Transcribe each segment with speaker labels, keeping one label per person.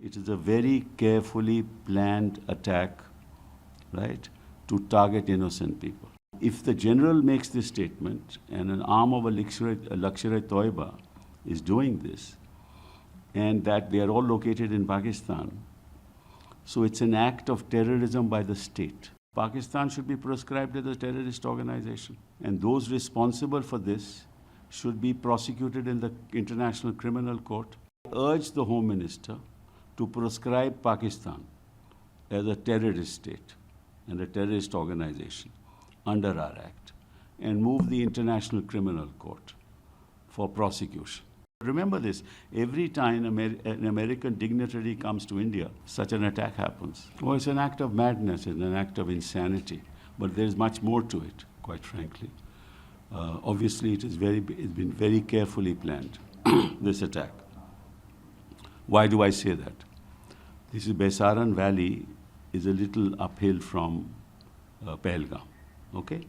Speaker 1: It is a very carefully planned attack, right, to target innocent people. If the general makes this statement and an arm of a Lashkar-e-Toiba is doing this, and that they are all located in Pakistan, so it's an act of terrorism by the state. Pakistan should be proscribed as a terrorist organization, and those responsible for this should be prosecuted in the International Criminal Court. I urge the Home Minister to proscribe Pakistan as a terrorist state and a terrorist organization under our Act and move the International Criminal Court for prosecution. Remember this, every time an American dignitary comes to India, such an attack happens. Well, it's an act of madness, it's an act of insanity, but there's much more to it, quite frankly. Obviously, it's been very carefully planned, this attack. Why do I say that? This is Baisaran Valley is a little uphill from Pahalgam, okay?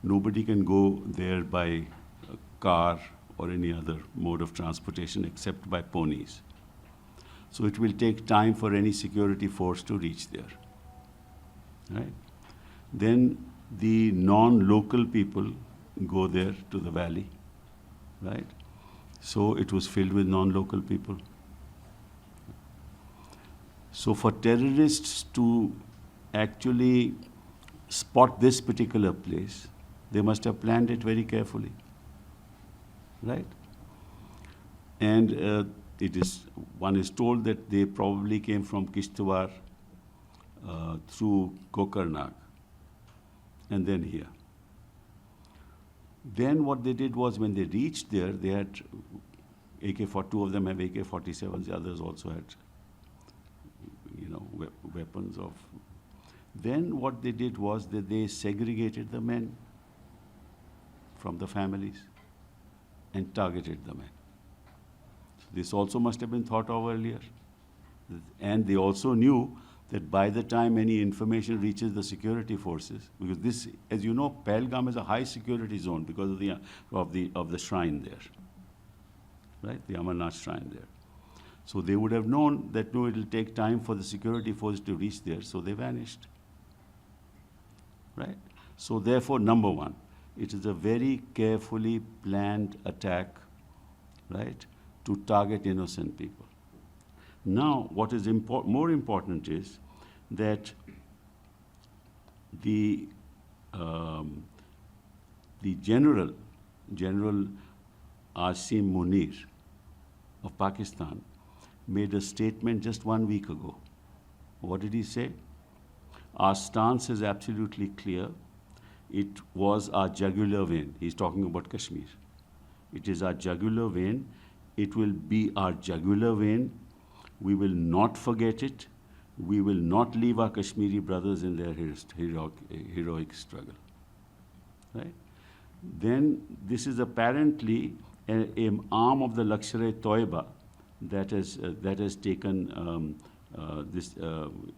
Speaker 1: Nobody can go there by car or any other mode of transportation except by ponies. So it will take time for any security force to reach there, right? Then the non-local people go there to the valley, right? So it was filled with non-local people. So for terrorists to actually spot this particular place, they must have planned it very carefully, right? And one is told that they probably came from Kishtwar through Kokarnag and then here. Then what they did was when they reached there, they had two of them have AK-47s, the others also had, weapons of. Then what they did was that they segregated the men from the families and targeted the men. So this also must have been thought of earlier. And they also knew that by the time any information reaches the security forces, because this, as you know, Pahalgam is a high security zone because of the shrine there, right? The Amarnath shrine there. So they would have known that no, it will take time for the security force to reach there, so they vanished, right? So therefore, number one, it is a very carefully planned attack, right, to target innocent people. Now, what is more important is that the General Asim Munir of Pakistan made a statement just 1 week ago. What did he say? Our stance is absolutely clear. It was our jugular vein. He's talking about Kashmir. It is our jugular vein. It will be our jugular vein. We will not forget it. We will not leave our Kashmiri brothers in their heroic struggle, right? Then this is apparently an arm of the Lashkar-e-Toiba that has taken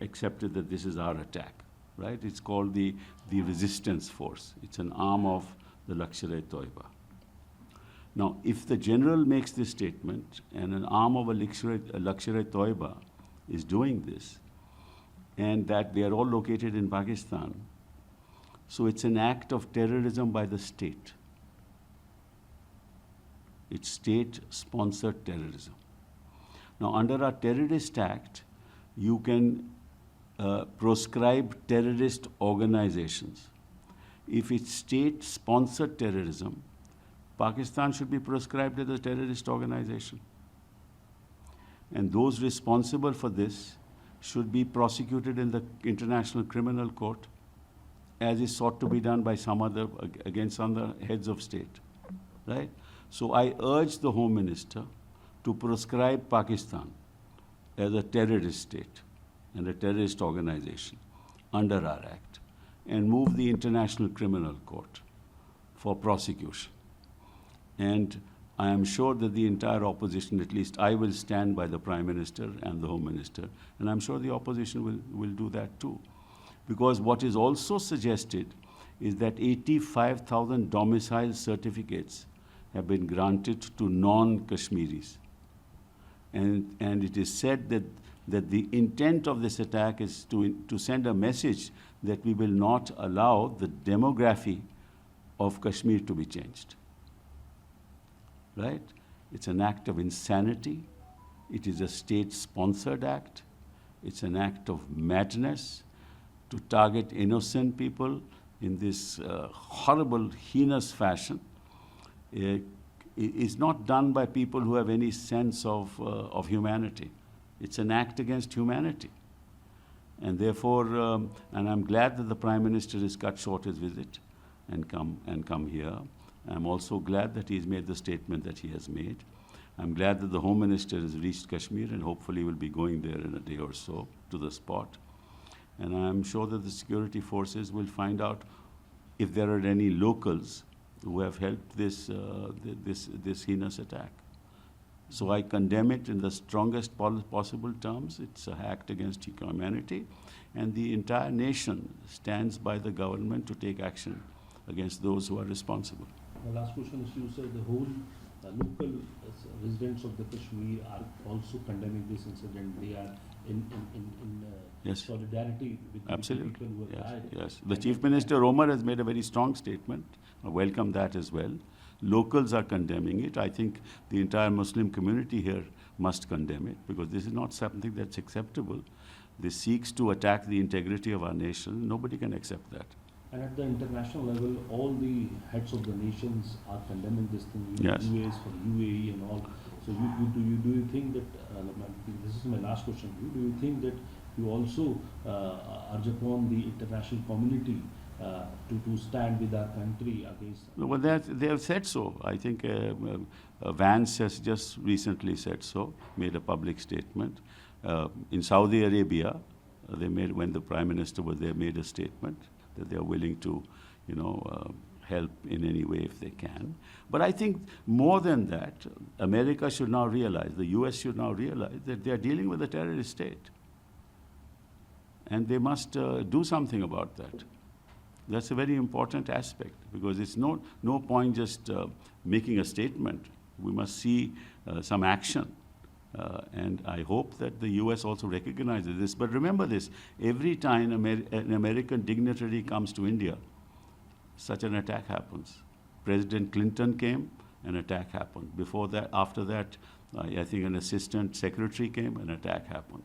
Speaker 1: accepted that this is our attack, right? It's called the resistance force. It's an arm of the Lashkar-e-Toiba. Now, if the general makes this statement and an arm of a Lashkar-e-Toiba is doing this, and that they are all located in Pakistan, so it's an act of terrorism by the state. It's state-sponsored terrorism. Now, under our Terrorist Act, you can proscribe terrorist organizations. If it's state-sponsored terrorism, Pakistan should be proscribed as a terrorist organization. And those responsible for this should be prosecuted in the International Criminal Court, as is sought to be done by against other heads of state, right? So I urge the Home Minister to proscribe Pakistan as a terrorist state and a terrorist organization under our Act and move the International Criminal Court for prosecution. And I am sure that the entire opposition, at least I will stand by the Prime Minister and the Home Minister, and I'm sure the opposition will do that too. Because what is also suggested is that 85,000 domicile certificates have been granted to non-Kashmiris. And it is said that that the intent of this attack is to send a message that we will not allow the demography of Kashmir to be changed. Right? It's an act of insanity. It is a state-sponsored act. It's an act of madness to target innocent people in this horrible, heinous fashion. Is not done by people who have any sense of humanity. It's an act against humanity. And therefore, and I'm glad that the Prime Minister has cut short his visit and come here. I'm also glad that he's made the statement that he has made. I'm glad that the Home Minister has reached Kashmir and hopefully will be going there in a day or so to the spot. And I'm sure that the security forces will find out if there are any locals who have helped this heinous attack. So I condemn it in the strongest possible terms. It's an act against humanity, and the entire nation stands by the government to take action against those who are responsible.
Speaker 2: The last question is, you said the whole local residents of the Kashmir are also condemning this incident. They are in
Speaker 1: yes.
Speaker 2: solidarity with
Speaker 1: Absolutely.
Speaker 2: the people who have died.
Speaker 1: Yes. The Chief Minister Omar has made a very strong statement. I welcome that as well. Locals are condemning it. I think the entire Muslim community here must condemn it, because this is not something that's acceptable. This seeks to attack the integrity of our nation. Nobody can accept that.
Speaker 2: And at the international level, all the heads of the nations are condemning this thing.
Speaker 1: Yes.
Speaker 2: UAs for UAE and all. So do you think that, this is my last question to you, do you think that you also urge upon the international community to stand with our country against?
Speaker 1: Well, they have said so. I think Vance has just recently said so, made a public statement. In Saudi Arabia, when the Prime Minister was there, made a statement that they are willing to, help in any way if they can. But I think more than that, America should now realize, the US should now realize that they are dealing with a terrorist state. And they must do something about that. That's a very important aspect, because it's no point just making a statement. We must see some action. And I hope that the US also recognizes this. But remember this, every time an American dignitary comes to India, such an attack happens. President Clinton came, an attack happened. Before that, after that, I think an assistant secretary came, an attack happened.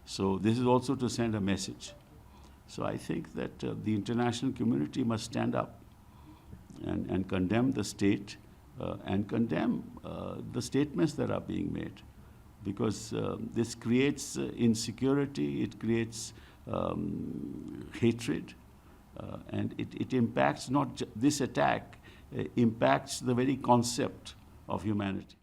Speaker 1: So this is also to send a message. So I think that the international community must stand up and condemn the state and condemn the statements that are being made. Because this creates insecurity, it creates hatred, and it impacts this attack impacts the very concept of humanity.